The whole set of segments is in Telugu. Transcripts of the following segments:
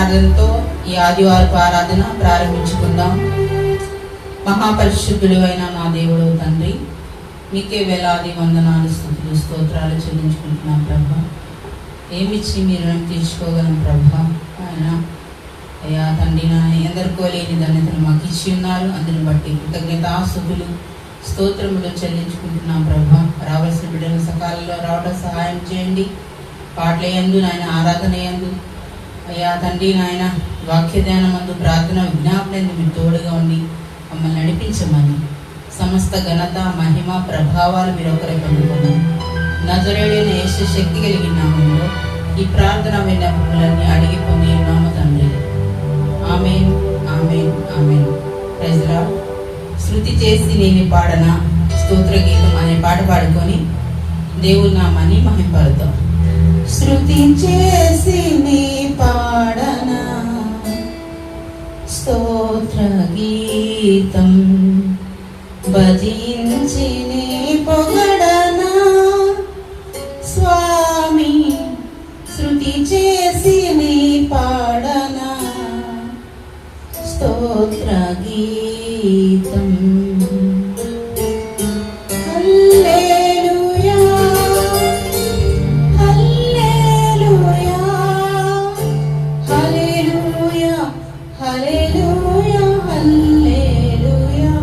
ప్రార్థనతో ఈ ఆదివారపు ఆరాధన ప్రారంభించుకుందాం. మహాపరిశుద్ధుడు అయిన నా దేవుడు తండ్రి, మీకే వేలాది వందనాలు, స్తుతులు, స్తోత్రాలు చెల్లించుకుంటున్నాం ప్రభా. ఏమిచ్చి మీరు తీర్చుకోగలం ప్రభా. ఆయన అయ్యా తండ్రి, నా ఎందరికో లేని ధన్యతను మాకు ఇచ్చి ఉన్నారు. అందుని బట్టి కృతజ్ఞతాస్తుతులు, స్తోత్రములు చెల్లించుకుంటున్నాం ప్రభా. రావాల్సిన బిడ్డలు సకాలంలో రావడం సహాయం చేయండి. పాటల యందు నాయన, ఆరాధన యందు అయ్యా తండ్రి నాయన, వాక్య ధ్యానమందు, ప్రార్థన విజ్ఞాపన మీరు తోడుగా ఉండి మమ్మల్ని నడిపించమని, సమస్త ఘనత మహిమ ప్రభావాలు మీరు ఒకరే పొందుకోమని నజరేయుడైన యేసు శక్తి కలిగిన నామములో ఈ ప్రార్థన విన్నపములన్నీ అడిగి పొంది ఉన్నాము తండ్రి. Amen, amen, amen. Praise the Lord. శృతి చేసి నేను పాడన స్తోత్ర గీతం అనే పాట పాడుకొని దేవుని నామాన్ని మహింపరుద్దాం. శృతి చేసి నీ పాడన స్తోత్ర గీతం, భజించి నీ పొగడన స్వామి. శృతి చేసి నీ పాడన స్తోత్ర గీతం. హల్లెలూయా, హల్లెలూయా, హల్లెలూయా,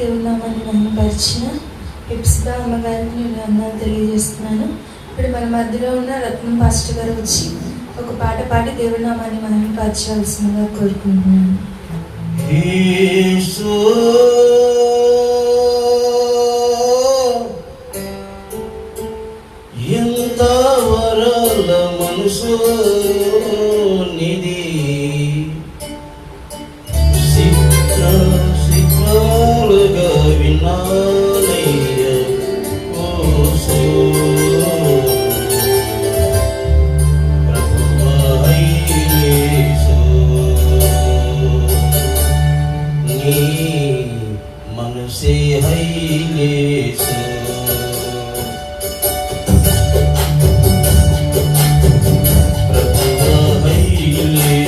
దేవుడి నామాన్ని మహిమపరిచిన హిప్స్గా అమ్మగారికి నేను వందనాలు తెలియజేస్తున్నాను. ఇప్పుడు మన మధ్యలో ఉన్న రత్నం పాస్టర్ గారు వచ్చి ఒక పాట పాడి దేవుడి నామాన్ని మహిమపరచాల్సిందిగా కోరుకుంటున్నాను. ఎంత వరాల మనసు నిధి శిఖరాలుగా వినాలయ్య ఓసు ప్రభువైసు నీ మనసే హైలేసు ప్రభువైసు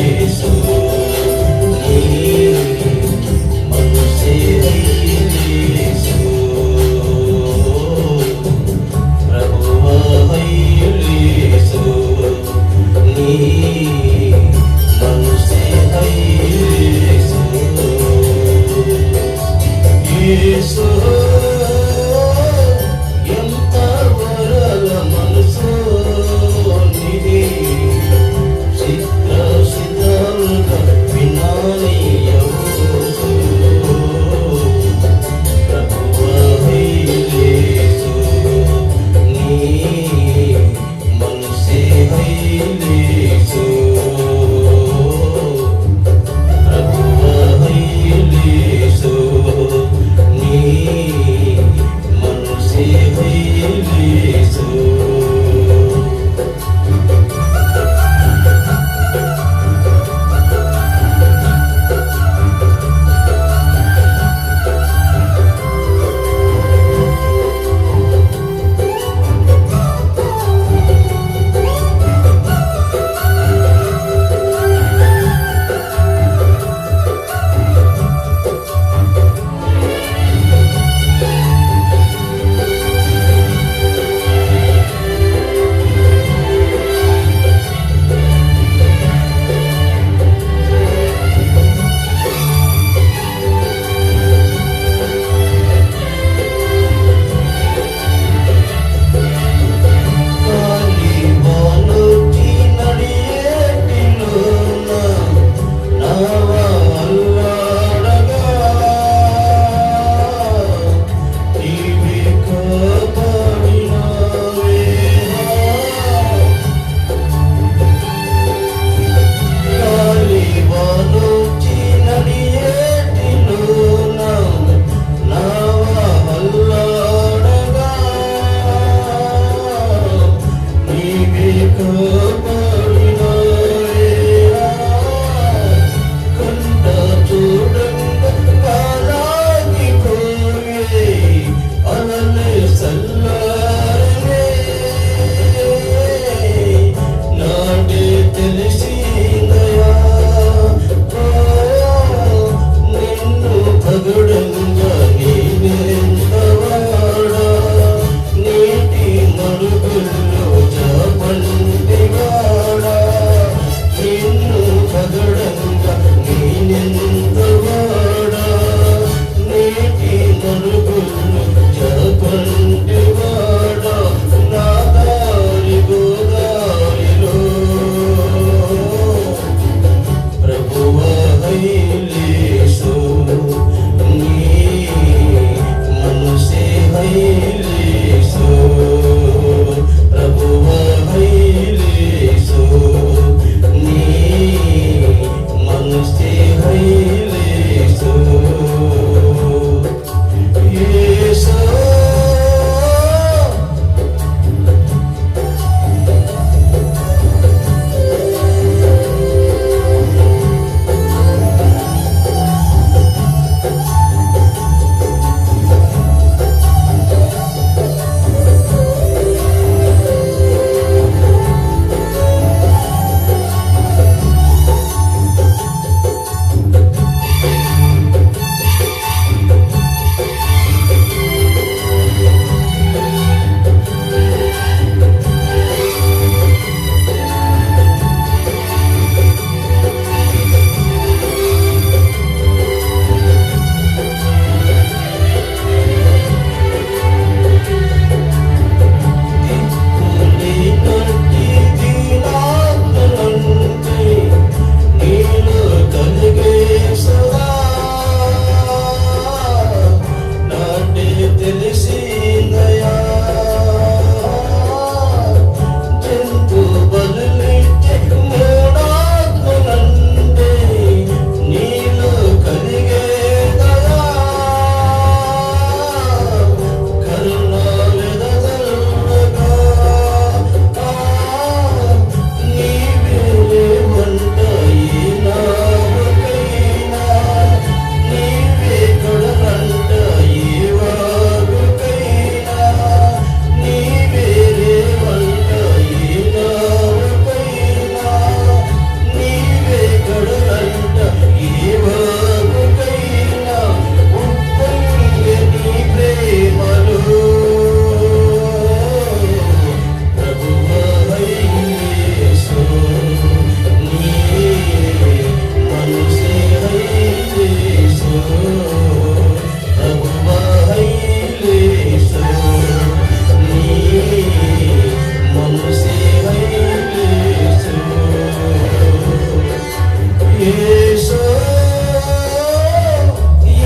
యేసు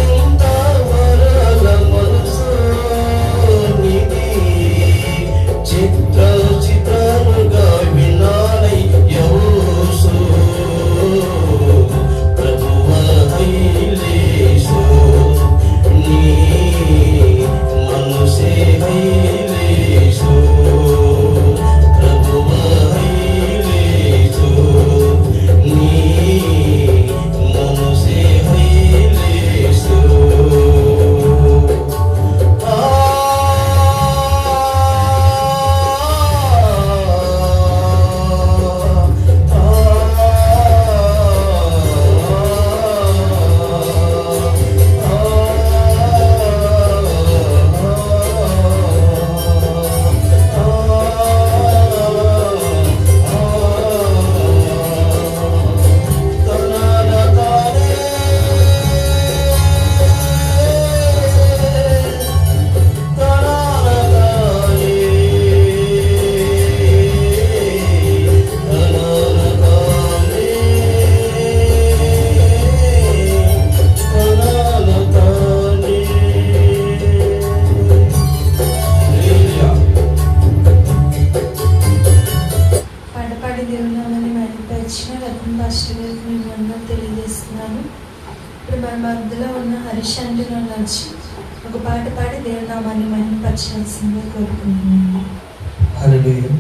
ఎంత వరల మనసు నీది చిత్రముగా వినాలై యేసు ప్రభువా హైలేసు నీ మనసే హైలేసు ప్రభువా హైలేసు నీ మనసే హైలేసు పాట పాడి దేవుని నామాన్ని మహిమపరిచిన రత్న పాస్టర్ గారికి నేను వందనాలు తెలియజేస్తున్నాను. ఇప్పుడు మన మధ్యలో ఉన్న హరీష్ అంటే నన్ను వచ్చి ఒక పాట పాడి దేవుని నామాన్ని మహిమపరచాల్సిందిగా కోరుకుంటున్నాను. హల్లెలూయా.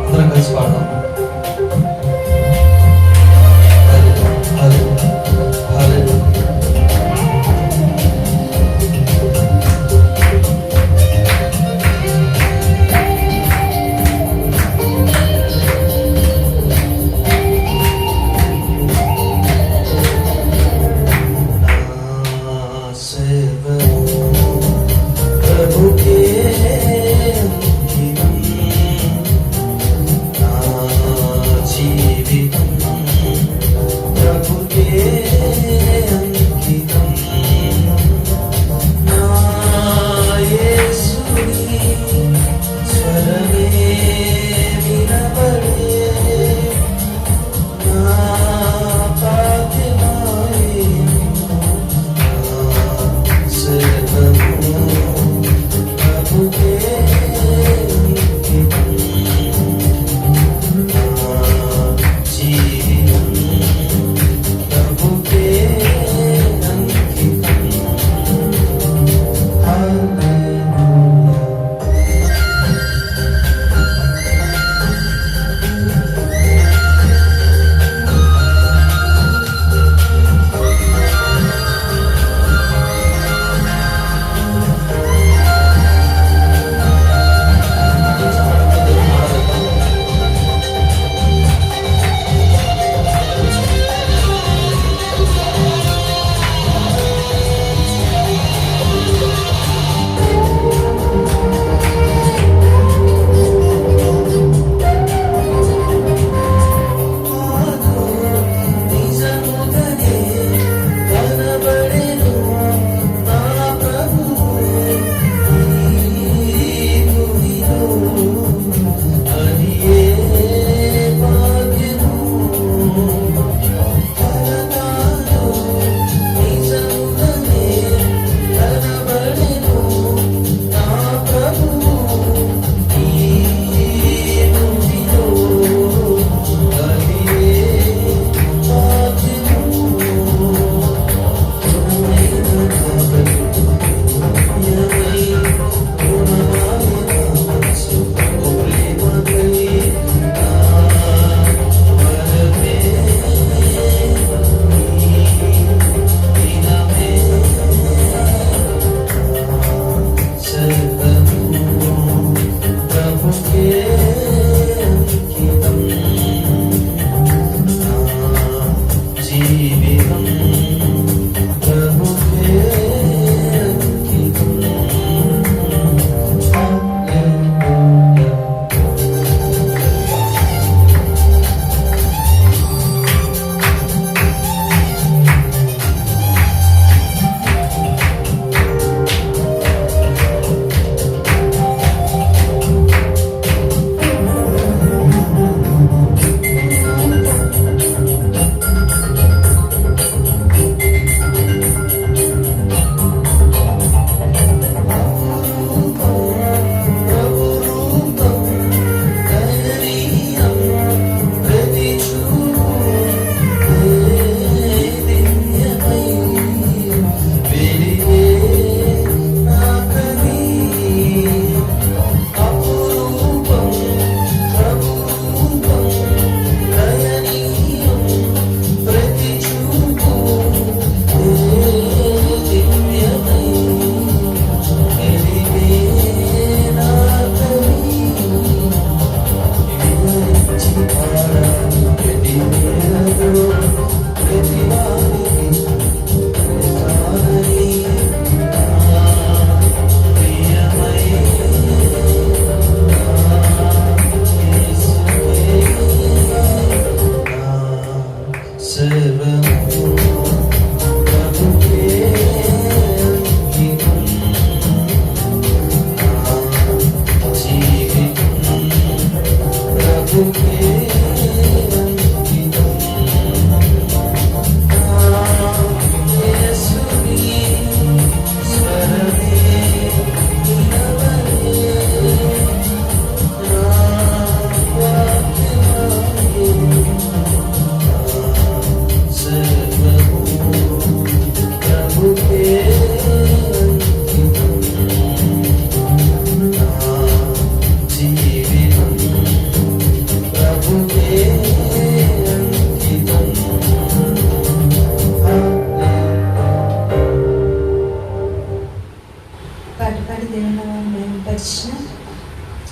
అందరం కలిసి పాడదాం. హల్లెలూయా. హల్లెలూయా. నా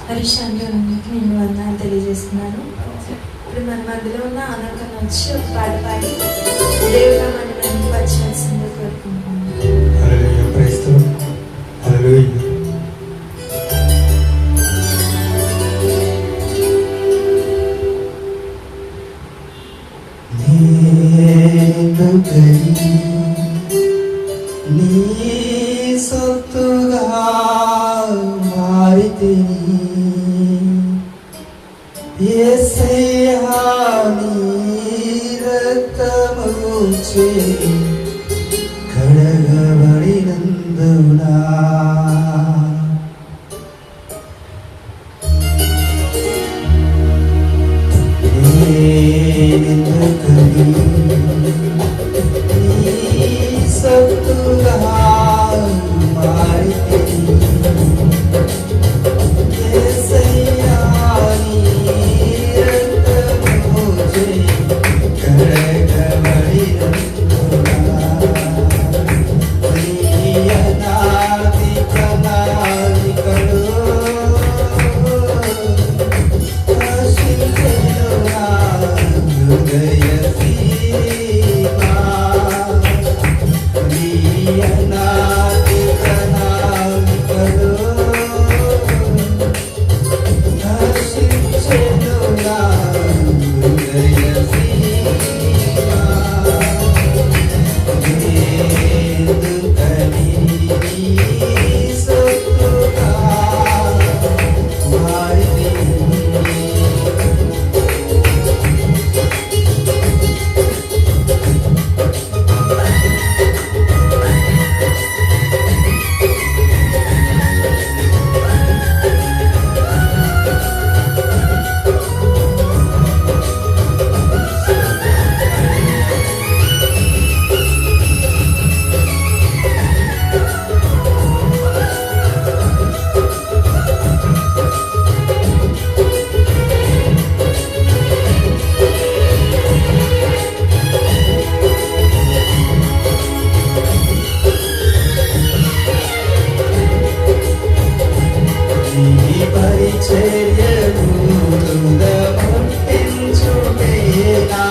హరీష్ అంటే అందరికీ నేను వందనాలు తెలియజేస్తున్నాను. ఇప్పుడు మన మధ్యలో ఉన్న ఆనందం వచ్చి ఒక పాట పాడి దేవుడు నామాన్ని మహిమపరచాల్సిందిగా కోరుకుంటున్నాను. Hallelujah. Praise the Lord. Hallelujah. నీ సొత్తుగా మారితిని యేసయ్యా, నీ రక్తముచే కడగబడినందునా నేనెందుకని సత్తుగా మారితిని యేసయ్యా, నీ రక్తముచే కడగబడినందునా నీ అనాది ప్రణాళికలో ఆశించెనునా హృదయ సీమా. నీ అనాది ప్రణాళికలో ఆశించెనునా హృదయ సీమా. ఎందుకని నీ సొత్తుగా మారితిని నీ పరిచర్యను ముట్టించుటే నా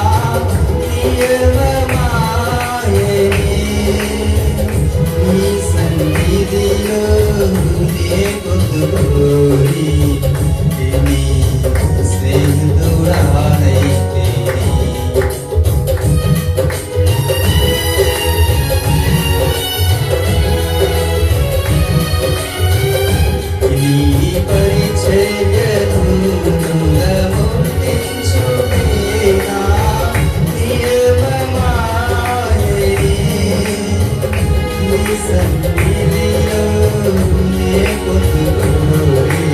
నియమమాయెనే. నీ సన్నిధిలో నే పొందుకోరి నీ స్నేహితురాలైతిని. నీ పరిచర్యను ముట్టించుటే నా నియమమాయెనే. నీ సన్నిధిలో నే పొందుకోరి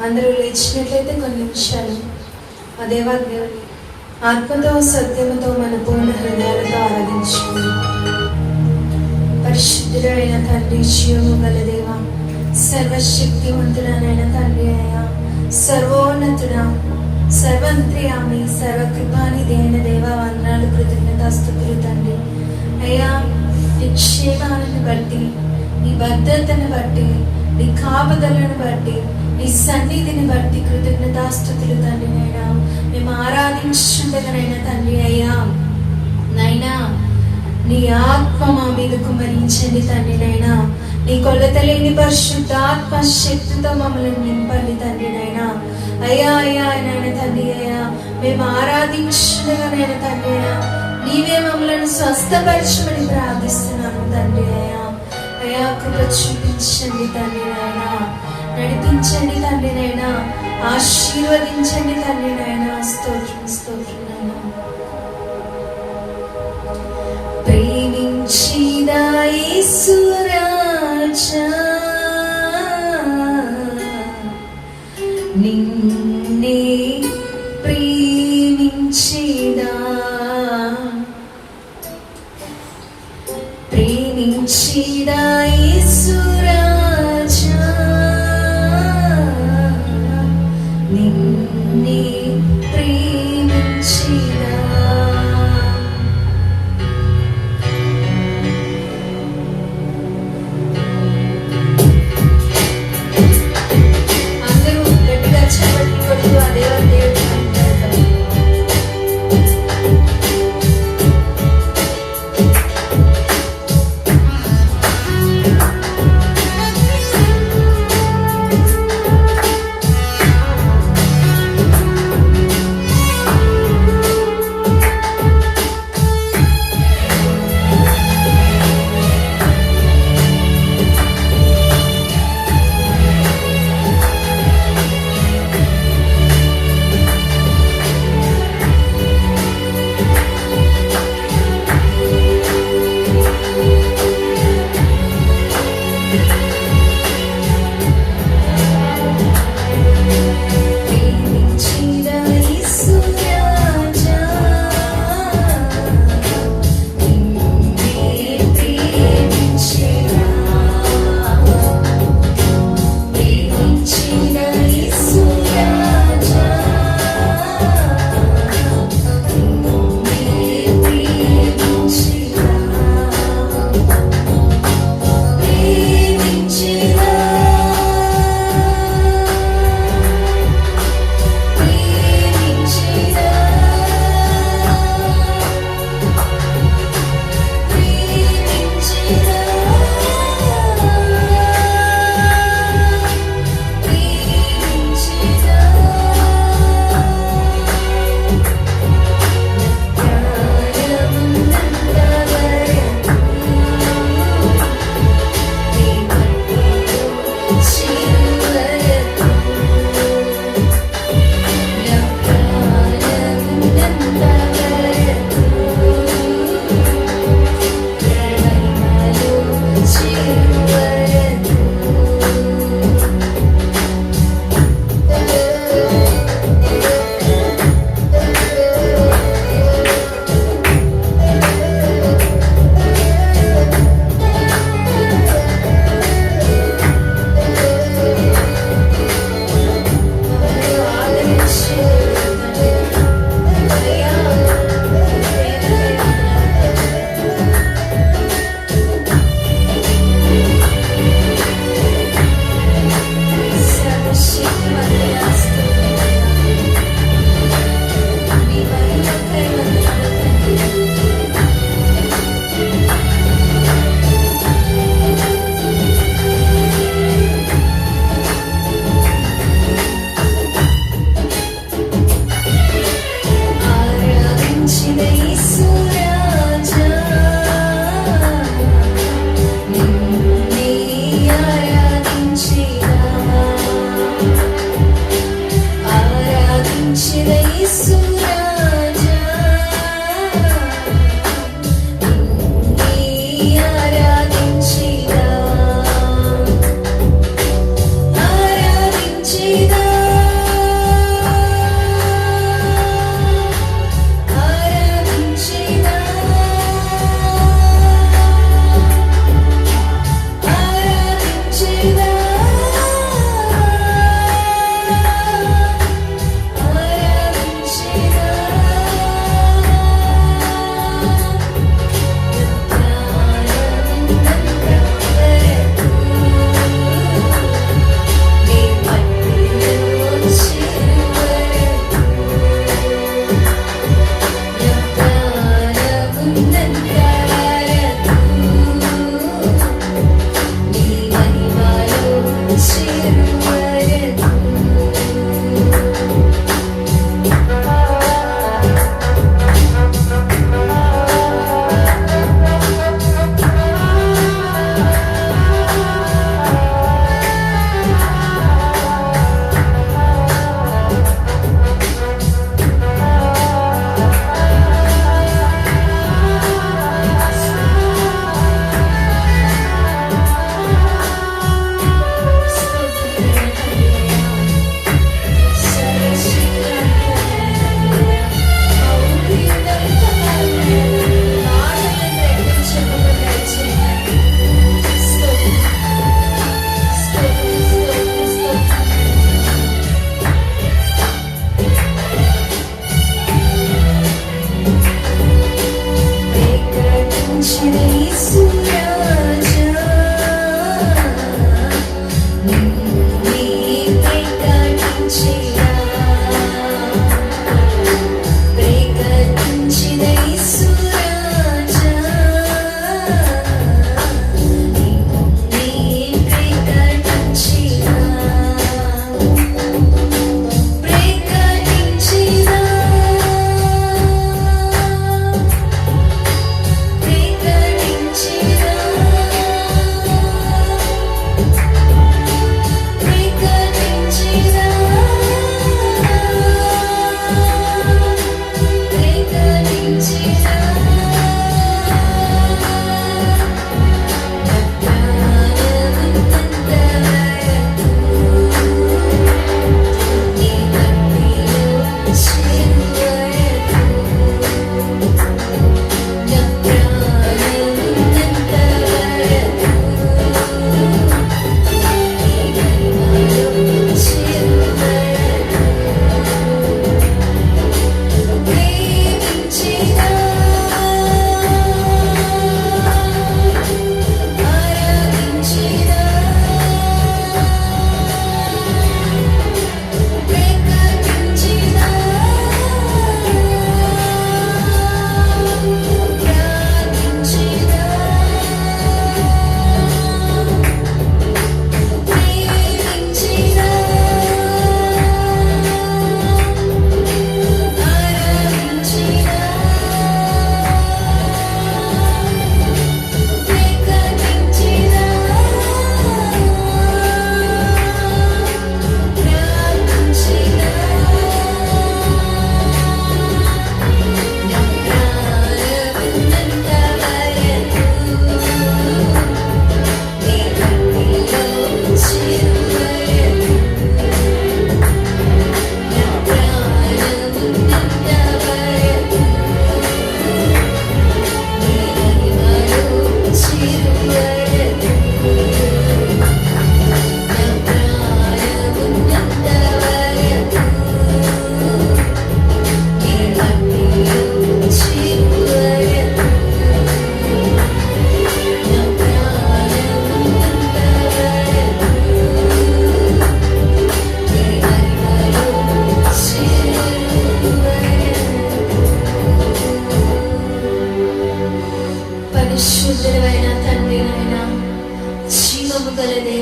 అందరూ లేచినట్లయితే కొన్ని నిమిషాలు ఆ దేవాన్ని ఆత్మతో సత్యముతో మన పూర్ణ హృదయాలతో ఆరాధించుకుందాం. పరిశుద్ధుడైన తండ్రి, జీవము గల దేవ, సర్వశక్తివంతుడైన తండ్రి అయ్యా, సర్వోన్నతుడా, సర్వంత్రియామి, సర్వకృపానిధి అయిన దేవ, వందనాలు, కృతజ్ఞతాస్తుతులు తండ్రి అయ్యా. నీ క్షేమాలను బట్టి, నీ భద్రతను బట్టి, నీ కాపుదలను బట్టి, నీ సన్నిధిని బట్టి కృతజ్ఞతాస్తుతులు తండ్రి నైనా. మేము ఆరాధించుండగానైనా తండ్రి అయ్యా నైనా నీ ఆత్మ మా మీద కుమరించండి తండ్రి నైనా. నీ కొలత లేని పరిశుద్ధాత్మ శక్తితో మమ్మల్ని నింపండి తండ్రి నాయనా. అయ్యా అయ్యా నాయన తండ్రి అయ్యా, మేము ఆరాధించుగా నాయన తండ్రి అయ్యా, నీవే మమ్మల్ని స్వస్థపరచమని ప్రార్థిస్తున్నాము తండ్రి అయ్యా. అయ్యా కృప చూపించండి తండ్రి నాయనా, నడిపించండి తండ్రి నాయనా, ఆశీర్వదించండి తండ్రి నాయనా. స్తోత్రం స్తోత్రం నాయనా. ప్రేమించిదా యేసు రాజా, నిన్నే ప్రేమించిదా, ప్రేమించిదా యేసు రాజా, నిన్నే ప్రేమించిదా.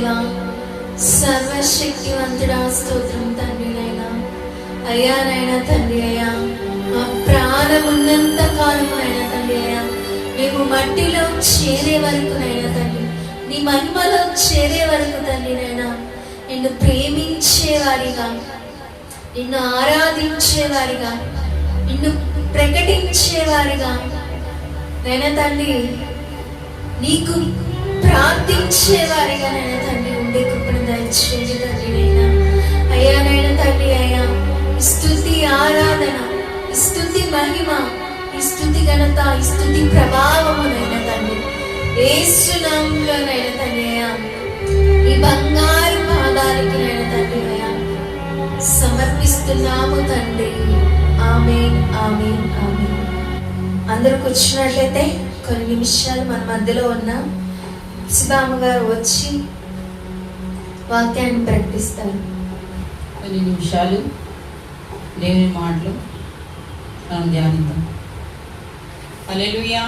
దేవా, సర్వశక్తివంతుడా, స్తోత్రం తండ్రి నైనా. అయ్యా నైనా తండ్రి అయ్యా, మా ప్రాణం ఉన్నంత కాలం అయినా తండ్రి అయ్యా, మేము మట్టిలో చేరే వరకు నైనా తండ్రి, నీ మహిమలో చేరే వరకు తండ్రి నైనా, నిన్ను ప్రేమించేవారిగా, నిన్ను ఆరాధించేవారిగా, నిన్ను ప్రకటించేవారిగా నైనా తండ్రి, నీకు ప్రార్థించేవారిగా నైనా తండ్రి ఉండే కృపను దయచేయండి తండ్రి నైనా. అయ్యా నైనా తండ్రి అయ్యా, ఈ స్తుతి ఆరాధన, ఈ స్తుతి మహిమ, ఈ స్తుతి ఘనత, ఈ స్తుతి ప్రభావమునైనా తండ్రి యేసు నామములోనైనా తండ్రి అయ్యా, ఈ బంగారు పాదాలకి నైనా తండ్రి అయ్యా సమర్పిస్తున్నాము తండ్రి. ఆమేన్, ఆమేన్, ఆమేన్. అందరూ కూర్చున్నట్లయితే కొన్ని నిమిషాలు మన మధ్యలో ఉన్న సుధామ గారు వచ్చి వాక్యాన్ని ప్రకటిస్తారు. కొన్ని నిమిషాలు దేవుని మాటలు మనం ధ్యానిద్దాం. హల్లెలూయా.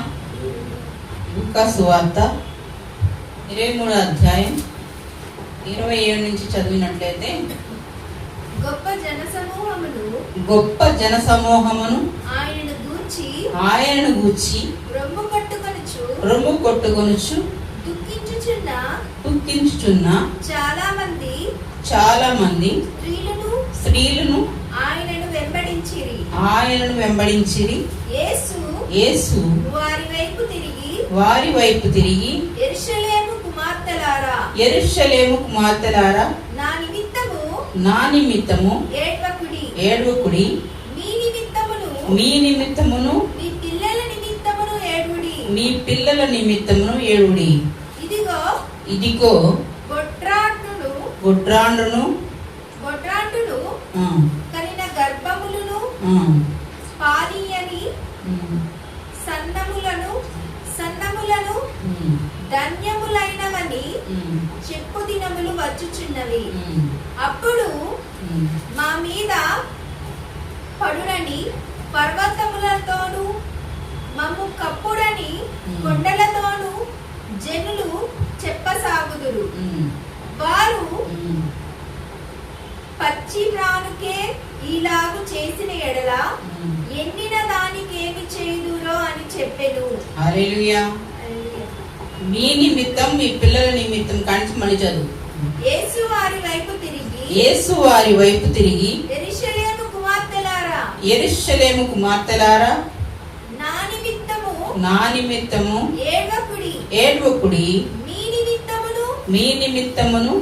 లూకా సువార్త 23వ అధ్యాయం 27 నుంచి చదివినట్లయితే, గొప్ప జనసమూహమును ఆయనను గూర్చి రొమ్ము కొట్టుకొనుచు దుఃఖించుచున్న చాలా మంది స్త్రీలను ఆయనను వెంబడించిరి. యేసు వారి వైపు తిరిగి యెరూషలేము కుమార్తెలారా, నా నిమిత్తము ఏడ్వకుడి, మీ నిమిత్తమును మీ పిల్లల నిమిత్తమును ఏడుడి. ఇదిగో గొడ్రాండును కలిగిన గర్భములను పానీయని సన్నములను ధన్యములైనవని చెప్పు దినములు వచ్చుచున్నవి. అప్పుడు మా మీద పడునని పర్వతములతోనూ మమ్ము కప్పుడని కొండలతోనూ జనులు చెప్పసాగుదురు. వారు పచ్చి ప్రాణుకే ఇలాగు చేసిన ఎడల ఎండిన దానికి ఏమి చేయుదురో అని చెప్పెను. హల్లెలూయా. మీ నిమిత్తం మీ పిల్లల నిమిత్తం కంచి మళ్ళీ చదువు. యేసు వారి వైపు తిరిగి యెరూషలేము కుమార్తెలారా, నా నిమిత్తము ఏడ్వకుడి, మీ నిమిత్తమును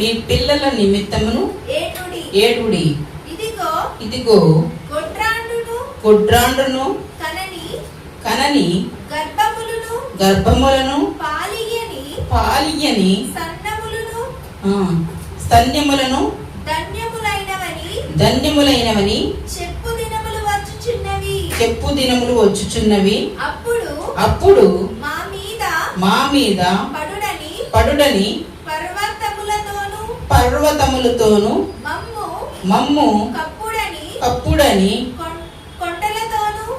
మీ పిల్లల నిమిత్తమును ఏడుడి. ఇదిగో గొడ్రాండును కనని గర్భములను పాలియని స్తన్యములను ధన్యములైనవని చెప్పు దినములు వచ్చుచున్నవి. అప్పుడు మా మీద పడుడని పర్వతములతోను మమ్ము కప్పుడని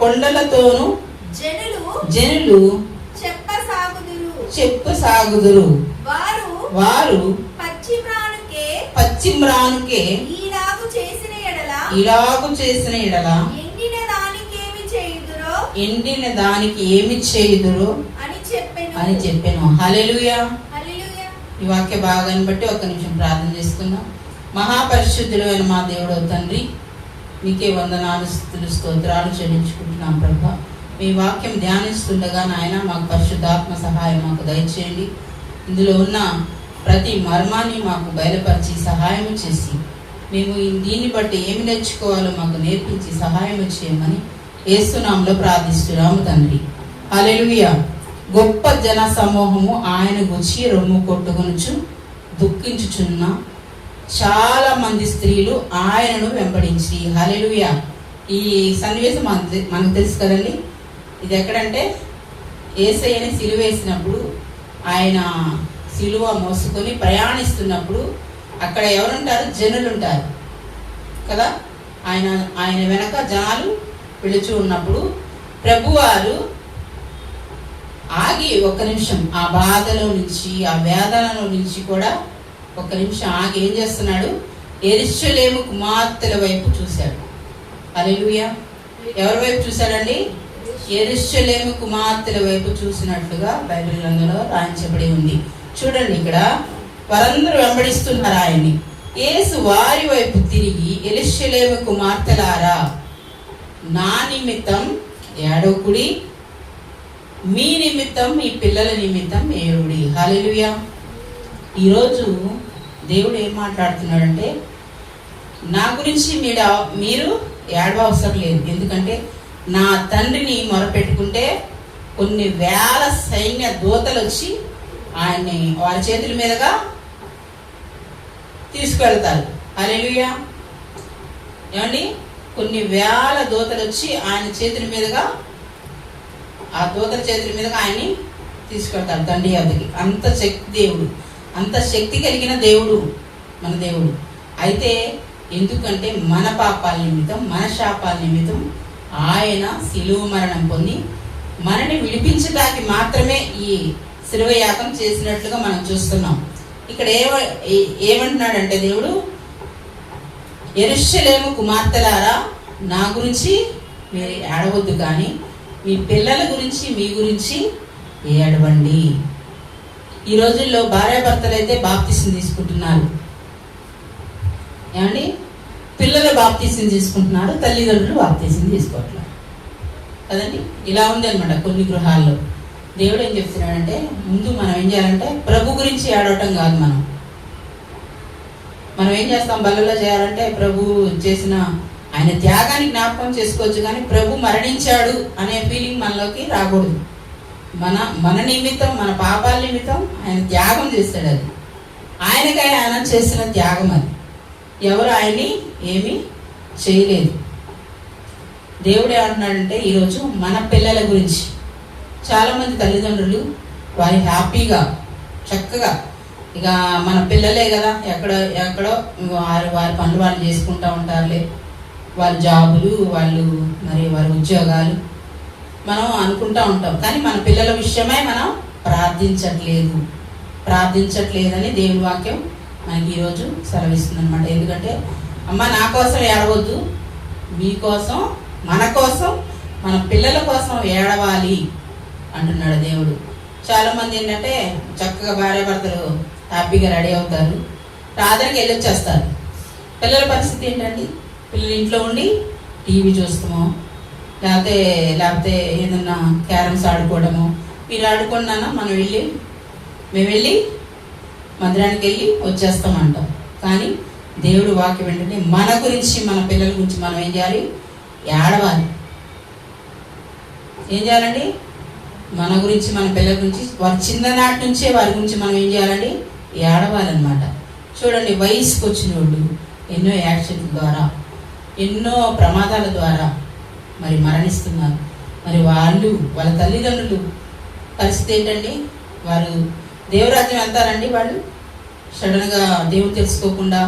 కొండలతోను జనులు చెప్పసాగుదురు. వారు పచ్చి మ్రానుకే ఇలాగు చేసిన ఎడల ఎండిన దానికి ఏమి చేయుదురో అని చెప్పాను. హల్లెలూయా. ఈ వాక్య భాగాన్ని బట్టి ఒక్క నిమిషం ప్రార్థన చేసుకుందాం. మహాపరిశుద్ధుడైన మా దేవుడో తండ్రి, మీకే వందనాలు, స్తుతులు, స్తోత్రాలు చెల్లించుకుంటున్నాం ప్రభా. మీ వాక్యం ధ్యానిస్తుండగా నాయన మాకు పరిశుద్ధాత్మ సహాయం మాకు దయచేయండి. ఇందులో ఉన్న ప్రతి మర్మాన్ని మాకు బయలుపరిచి సహాయం చేసి మేము దీన్ని బట్టి ఏమి నేర్చుకోవాలో మాకు నేర్పించి సహాయం చేయమని యేసు నామములో ప్రార్థిస్తున్నాము తండ్రి. హల్లెలూయా. గొప్ప జన సమూహము ఆయన గుచ్చి రొమ్ము కొట్టుకొనుచు దుఃఖించుచున్న చాలా మంది స్త్రీలు ఆయనను వెంబడించి. హల్లెలూయా. ఈ సన్నివేశం మనకు తెలుసు కదండి. ఇది ఎక్కడంటే యేసయ్యని సిలువ వేసినప్పుడు, ఆయన సిలువ మోసుకొని ప్రయాణిస్తున్నప్పుడు అక్కడ ఎవరుంటారు? జనులు ఉంటారు కదా. ఆయన వెనక జనాలు పిలుచు ఉన్నప్పుడు ప్రభువారు ఆగి ఒక్క నిమిషం ఆ బాధలో నుంచి, ఆ వేదనలో నుంచి కూడా ఒక్క నిమిషం ఆగి ఏం చేస్తున్నాడు? యెరూషలేము కుమార్తెల వైపు చూశాడు. హల్లెలూయా. ఎవరి వైపు చూశాడండి? యెరూషలేము కుమార్తెల వైపు చూసినట్లుగా బైబిల్ గ్రంథంలో రాయించబడి ఉంది. చూడండి, ఇక్కడ వారందరూ వెంబడిస్తున్నారు ఆయన్ని. యేసు వారి వైపు తిరిగి, యెరూషలేము కుమార్తెలారా, నా నిమిత్తం ఏడవకుడి, మీ నిమిత్తం, మీ పిల్లల నిమిత్తం ఏడుడి. హల్లెలూయా. ఈరోజు దేవుడు ఏం మాట్లాడుతున్నాడంటే, నా గురించి మీరు ఏడవ అవసరం లేదు. ఎందుకంటే నా తండ్రిని మొరపెట్టుకుంటే కొన్ని వేల సైన్య దూతలు వచ్చి ఆయన్ని వారి చేతుల మీదుగా తీసుకువెళ్తారు. హల్లెలూయా. ఏమండి? కొన్ని వేల దూతలు వచ్చి ఆయన చేతుల మీదుగా, ఆ దూతల చేతుల మీదుగా ఆయన్ని తీసుకెళ్తారు తండ్రి వద్దకి. అంత శక్తి దేవుడు, అంత శక్తి కలిగిన దేవుడు మన దేవుడు. అయితే ఎందుకంటే మన పాపాల నిమిత్తం, మన శాపాల నిమిత్తం ఆయన శిలువ మరణం పొంది మనని విడిపించడానికి మాత్రమే ఈ శిలువ యాగం చేసినట్లుగా మనం చూస్తున్నాం. ఇక్కడ ఏమంటున్నాడంటే దేవుడు, యెరూషలేము కుమార్తెలారా, నా గురించి మీరు ఏడవద్దు, కానీ మీ పిల్లల గురించి, మీ గురించి ఏడవండి. ఈ రోజుల్లో భార్యాభర్తలు అయితే బాప్తిసం తీసుకుంటున్నారు. ఏమండి? పిల్లలు బాప్తిసం తీసుకుంటున్నారు, తల్లిదండ్రులు బాప్తిసం తీసుకోవట్లేదు కదండి. ఇలా ఉంది అనమాట కొన్ని గృహాల్లో. దేవుడు ఏం చెప్తున్నాడంటే, ముందు మనం ఏం చేయాలంటే ప్రభు గురించి ఏడవటం కాదు. మనం ఏం చేస్తాం? బలలో చేయాలంటే ప్రభు చేసిన ఆయన త్యాగాన్ని జ్ఞాపకం చేసుకోవచ్చు, కానీ ప్రభు మరణించాడు అనే ఫీలింగ్ మనలోకి రాకూడదు. మన నిమిత్తం, మన పాపాల నిమిత్తం ఆయన త్యాగం చేస్తాడు. అది ఆయనకై ఆయన చేసిన త్యాగం. అది ఎవరు ఆయన్ని ఏమీ చేయలేదు. దేవుడు ఏమంటున్నాడంటే, ఈరోజు మన పిల్లల గురించి చాలామంది తల్లిదండ్రులు వారి హ్యాపీగా చక్కగా, ఇక మన పిల్లలే కదా, ఎక్కడో వారి పనులు వాళ్ళు చేసుకుంటూ ఉంటారులే, వాళ్ళ జాబులు, వాళ్ళు మరి వారి ఉద్యోగాలు, మనం అనుకుంటూ ఉంటాం. కానీ మన పిల్లల విషయమై మనం ప్రార్థించట్లేదని దేవుని వాక్యం మనకి ఈరోజు సెలవిస్తుంది అనమాట. ఎందుకంటే అమ్మ నా కోసం ఏడవద్దు, మీకోసం, మన కోసం, మన పిల్లల కోసం ఏడవాలి అంటున్నాడు దేవుడు. చాలామంది ఏంటంటే చక్కగా భార్యాభర్తలు హ్యాపీగా రెడీ అవుతారు, రాత్రికి వెళ్ళొచ్చేస్తారు. పిల్లల పరిస్థితి ఏంటండి? పిల్లలు ఇంట్లో ఉండి టీవీ చూస్తామో, లేకపోతే ఏదన్నా క్యారమ్స్ ఆడుకోవడము. మీరు ఆడుకున్నానా, మేము వెళ్ళి మందిరానికి వెళ్ళి వచ్చేస్తామంటాం. కానీ దేవుడు వాక్యం ఏంటంటే, మన గురించి, మన పిల్లల గురించి మనం ఏం చేయాలి? ఏడవాలి. ఏం చేయాలండి? మన గురించి, మన పిల్లల గురించి, వారి చిన్ననాటి నుంచే వారి గురించి మనం ఏం చేయాలండి? ఏడవాలన్నమాట. చూడండి, వయసుకు వచ్చిన వాళ్ళు ఎన్నో యాక్సిడెంట్ల ద్వారా, ఎన్నో ప్రమాదాల ద్వారా మరి మరణిస్తున్నారు. మరి వాళ్ళ తల్లిదండ్రులు పరిస్థితి ఏంటండి? వారు దేవరాజ్యం వెళ్తారండి. వాళ్ళు సడన్గా దేవుడు తెలుసుకోకుండా,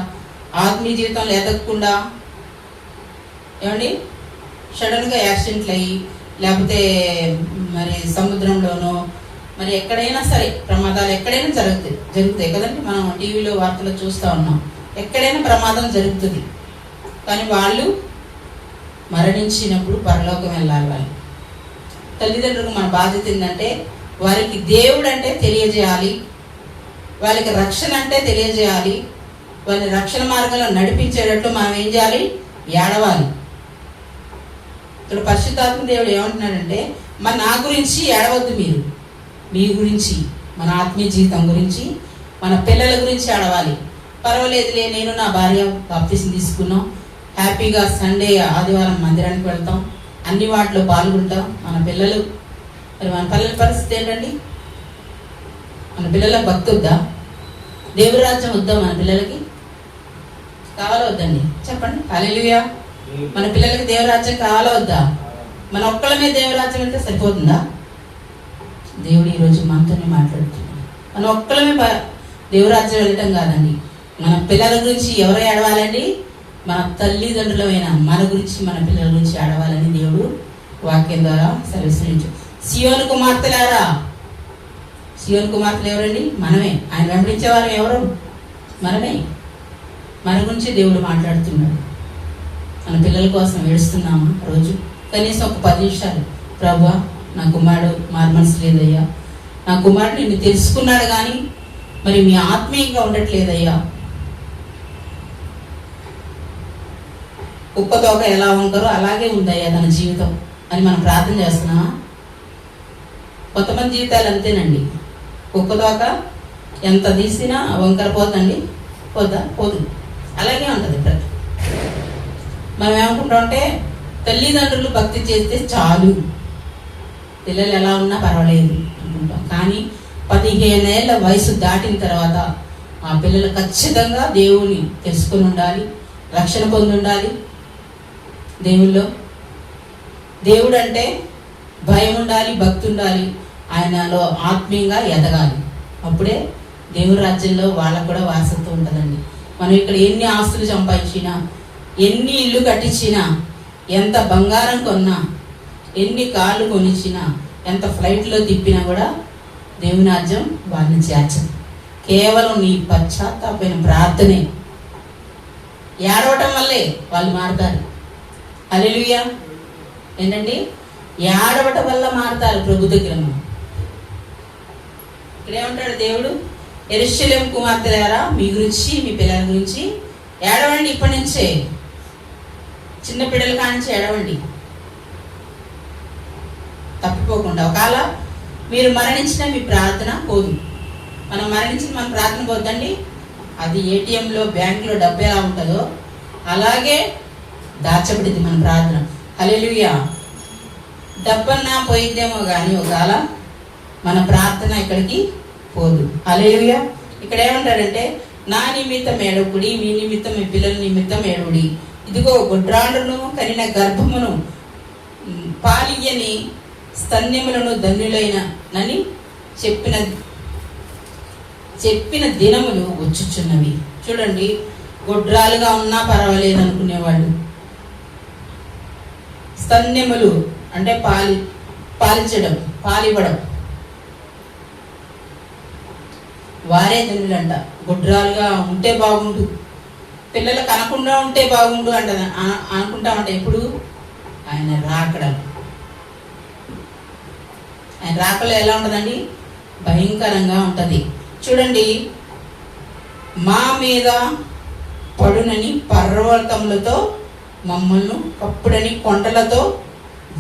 ఆత్మీయ జీవితంలో ఎదగకుండా, ఏమండి సడన్గా యాక్సిడెంట్లు అయ్యి, లేకపోతే మరి సముద్రంలోనో, మరి ఎక్కడైనా సరే ప్రమాదాలు ఎక్కడైనా జరుగుతాయి కదండి. మనం టీవీలో వార్తలు చూస్తూ ఉన్నాం, ఎక్కడైనా ప్రమాదం జరుగుతుంది. కానీ వాళ్ళు మరణించినప్పుడు పరలోకం వెళ్ళాలి. వాళ్ళు తల్లిదండ్రులకు మన బాధ్యత ఏంటంటే, వారికి దేవుడు అంటే తెలియజేయాలి, వాళ్ళకి రక్షణ అంటే తెలియజేయాలి, వాళ్ళని రక్షణ మార్గంలో నడిపించేటట్టు మనం ఏం చేయాలి? ఏడవాలి. ఇక్కడ పరిశుద్ధాత్మ దేవుడు ఏమంటున్నాడంటే, మరి నా గురించి ఏడవద్దు, మీరు మీ గురించి, మన ఆత్మీయ జీవితం గురించి, మన పిల్లల గురించి ఏడవాలి. పర్వాలేదులే, నేను నా భార్య బాప్తిసం తీసుకున్నాం, హ్యాపీగా సండే ఆదివారం మందిరానికి వెళ్తాం, అన్ని వాటిలో పాల్గొంటాం. మన పిల్లల పరిస్థితి ఏంటండి? మన పిల్లలకు భక్తి వద్దా? దేవుని రాజ్యం వద్దా? మన పిల్లలకి కావాలా వద్దండి? చెప్పండి. హల్లెలూయా. మన పిల్లలకి దేవరాజ్యం కావాలా వద్దా? మన ఒక్కళ్ళమే దేవరాజ్యం వెళ్తే సరిపోతుందా? దేవుడు ఈరోజు మనతోనే మాట్లాడుతున్నాడు. మన ఒక్కళ్ళమే దేవరాజ్యం వెళ్ళటం కాదండి, మన పిల్లల గురించి ఎవరు ఏడవాలండి? మన తల్లిదండ్రులమైన మన గురించి, మన పిల్లల గురించి ఏడవాలని దేవుడు వాక్యం ద్వారా సెలవిస్తున్నాడు. సియోను కుమార్తెలారా, సీయోను కుమార్తెలు ఎవరండి? మనమే. ఆయన వెంబడించేవారు ఎవరు? మనమే. మన గురించి దేవుడు మాట్లాడుతున్నాడు. మన పిల్లల కోసం ఏడుస్తున్నామా రోజు? కనీసం ఒక 10 నిమిషాలు, ప్రభువా నా కుమారుడు మారుమనసు లేదయ్యా, నా కుమారుడు నిన్ను తెలుసుకున్నాడు కానీ మరి మీ ఆత్మీయంగా ఉండట్లేదయ్యా, కుక్కతోక ఎలా ఉంటారో అలాగే ఉందయ్యా తన జీవితం అని మనం ప్రార్థన చేస్తున్నామా? కొంతమంది జీవితాలు అంతేనండి. కుక్కతోక ఎంత తీసినా వంకర పోతండి, పోదు, అలాగే ఉంటుంది. మనం ఏమనుకుంటామంటే తల్లిదండ్రులు భక్తి చేస్తే చాలు, పిల్లలు ఎలా ఉన్నా పర్వాలేదు అనుకుంటాం. కానీ 15 ఏళ్ళ వయసు దాటిన తర్వాత ఆ పిల్లలు ఖచ్చితంగా దేవుని తెలుసుకుని ఉండాలి, రక్షణ పొంది ఉండాలి. దేవుడు అంటే భయం ఉండాలి, భక్తి ఉండాలి, ఆయనలో ఆత్మీయంగా ఎదగాలి. అప్పుడే దేవుని రాజ్యంలో వాళ్ళకు కూడా వారసత్వం ఉంటుందండి. మనం ఇక్కడ ఎన్ని ఆస్తులు సంపాదించినా, ఎన్ని ఇల్లు కట్టించినా, ఎంత బంగారం కొన్నా, ఎన్ని కార్లు కొనిచ్చినా, ఎంత ఫ్లైట్లో తిప్పినా కూడా దేవుని రాజ్యం వాళ్ళని చేర్చదు. కేవలం నీ పశ్చాత్తాపమైన ప్రార్థనే, ఏడవటం వల్లే వాళ్ళు మారుతారు. హల్లెలూయా. ఏంటండి? ఏడవటం వల్ల మారుతారు ప్రభు దగ్గర. ఇక్కడేమంటాడు దేవుడు? యెరూషలేము కుమార్తెలారా, మీ గురించి మీ పిల్లల గురించి ఏడవండి. ఇప్పటి నుంచే చిన్న పిల్లల కానించి ఏడవండి తప్పిపోకుండా. ఒకవేళ మీరు మరణించిన మీ ప్రార్థన పోదు. మనం మరణించిన మన ప్రార్థన పోద్దండి. అది ఏటీఎంలో బ్యాంకులో డబ్బు ఎలా ఉంటుందో అలాగే దాచబడింది మన ప్రార్థన. హల్లెలూయా. డబ్బన్నా పోయిద్దేమో కానీ ఒకవేళ మన ప్రార్థన ఇక్కడికి పోదు. హల్లెలూయా. ఇక్కడ ఏమంటాడంటే, నా నిమిత్తం ఏడవుడి, మీ నిమిత్తం మీ పిల్లల నిమిత్తం ఏడవుడి. ఇదిగో గొడ్రాండును కనిన గర్భమును పాలియని స్తన్యములను ధన్యులైన నని చెప్పిన దినములు వచ్చుచున్నవి. చూడండి, గొడ్రాలుగా ఉన్నా పర్వాలేదు అనుకునేవాళ్ళు. స్తన్యములు అంటే పాలించడం, పాలివ్వడం, వారే ధన్యులంట. గొడ్రాలుగా ఉంటే బాగుండు, పిల్లలు కనకుండా ఉంటే బాగుండు అంట అనుకుంటామంట. ఎప్పుడు? ఆయన రాకడలు. ఆయన రాకలో ఎలా ఉంటుందండి? భయంకరంగా ఉంటుంది. చూడండి, మా మీద పడునని పర్వతములతో మమ్మల్ని కప్పుడని కొండలతో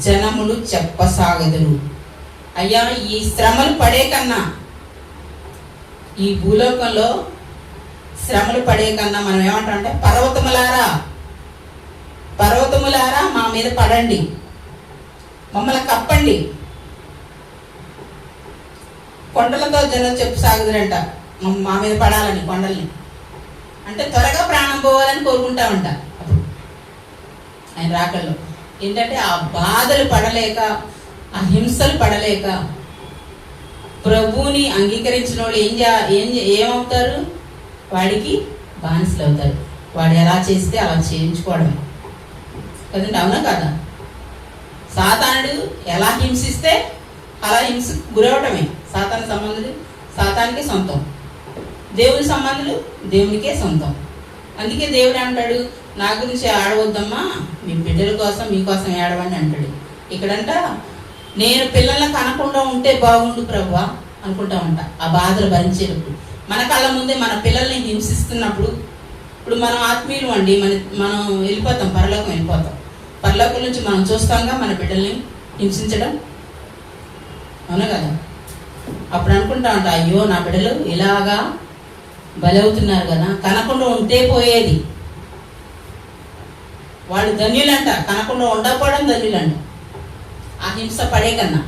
జనములు చెప్పసాగదురు. అయ్యా, ఈ శ్రమలు పడే కన్నా, ఈ భూలోకంలో శ్రమలు పడే కన్నా మనం ఏమంటామంటే, పర్వతములారా మా మీద పడండి, మమ్మల్ని కప్పండి. కొండలతో జనం చెప్పసాగుదురంట, మా మీద పడాలని కొండల్ని. అంటే త్వరగా ప్రాణం పోవాలని కోరుకుంటామంట. అప్పుడు ఆయన రాకల్లో ఏంటంటే ఆ బాధలు పడలేక, ఆ హింసలు పడలేక ప్రభువుని అంగీకరించిన వాళ్ళు ఏమవుతారు? వాడికి బానిసలు అవుతారు. వాడు ఎలా చేస్తే అలా చేయించుకోవడమే కదండి, అవునా కదా? సాతానుడు ఎలా హింసిస్తే అలా హింసకు గురవడమే. సాతాను సంబంధులు సాతానికే సొంతం, దేవుని సంబంధులు దేవునికే సొంతం. అందుకే దేవుడు అంటాడు, నా గురించి ఆడవద్దమ్మా, మీ బిడ్డల కోసం మీకోసం ఏడవండి అంటాడు. ఇక్కడంట, నేను పిల్లల్ని కనకుండా ఉంటే బాగుండు ప్రభువా అనుకుంటామంట. ఆ బాధలు భరించేటప్పుడు మన కళ్ళ ముందే మన పిల్లల్ని హింసిస్తున్నప్పుడు, ఇప్పుడు మనం ఆత్మీయులు అండి, మనం వెళ్ళిపోతాం, పరలోకం వెళ్ళిపోతాం. పరలోకం నుంచి మనం చూస్తాంగా మన బిడ్డల్ని హింసించడం, అవునా కదా? అప్పుడు అనుకుంటామంట, అయ్యో నా బిడ్డలు ఇలాగా బలవుతున్నారు కదా, కనకుండా ఉంటే పోయేది. వాళ్ళు ధన్యులంట, కనకుండా ఉండకపోవడం ధన్యులంట, ఆ హింస పడే కన్నా.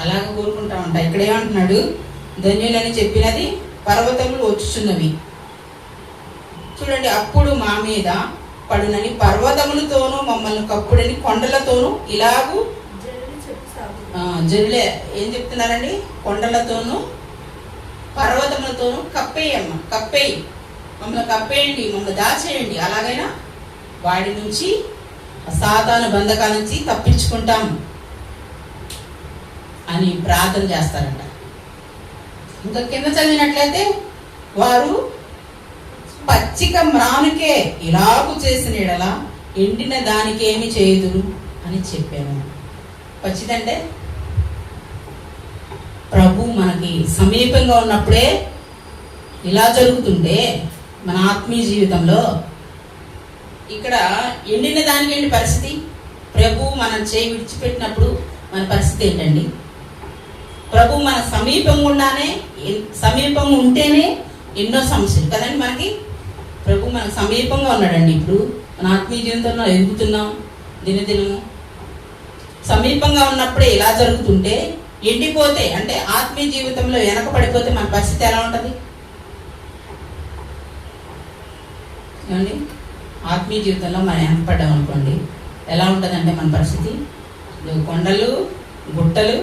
అలాగ కోరుకుంటామంట. ఇక్కడ ఏమంటున్నాడు? ధన్యులని చెప్పినది పర్వతములు వచ్చుచున్నవి. చూడండి, అప్పుడు మా మీద పడునని పర్వతములతోనూ మమ్మల్ని కప్పుడని కొండలతోనూ ఇలాగూ జనులే ఏం చెప్తున్నారండి? కొండలతోనూ పర్వతములతోనూ కప్పేయమ్మ, కప్పేయి, మమ్మల్ని కప్పేయండి, మమ్మల్ని దాచేయండి, అలాగైనా వాడి నుంచి సాతాను బంధకాల నుంచి తప్పించుకుంటాం అని ప్రార్థన చేస్తారంట. ఇంకా కింద చదివినట్లయితే వారు పచ్చిక మ్రానుకే ఇలాగు చేసిన ఎడల ఎండిన దానికి ఏమి చేయదురు అని చెప్పాను. పచ్చిదంటే ప్రభు మనకి సమీపంగా ఉన్నప్పుడే ఇలా జరుగుతుంటే మన ఆత్మీయ జీవితంలో ఇక్కడ ఎండిన దానికి ఏంటి పరిస్థితి? ప్రభు మనం చేయి విడిచిపెట్టినప్పుడు మన పరిస్థితి ఏంటండి? ప్రభు మన సమీపంగా ఉంటేనే ఎన్నో సమస్యలు కదండి మనకి. ప్రభు మనకు సమీపంగా ఉన్నాడండి. ఇప్పుడు మన ఆత్మీయ జీవితంలో ఎదుగుతున్నాం దినదినము. సమీపంగా ఉన్నప్పుడే ఇలా జరుగుతుంటే ఎండిపోతే అంటే ఆత్మీయ జీవితంలో వెనకబడిపోతే మన పరిస్థితి ఎలా ఉంటుంది ఏమండి? ఆత్మీయ జీవితంలో మనం వెనకపడ్డాం అనుకోండి, ఎలా ఉంటుందంటే మన పరిస్థితి కొండలు గుట్టలు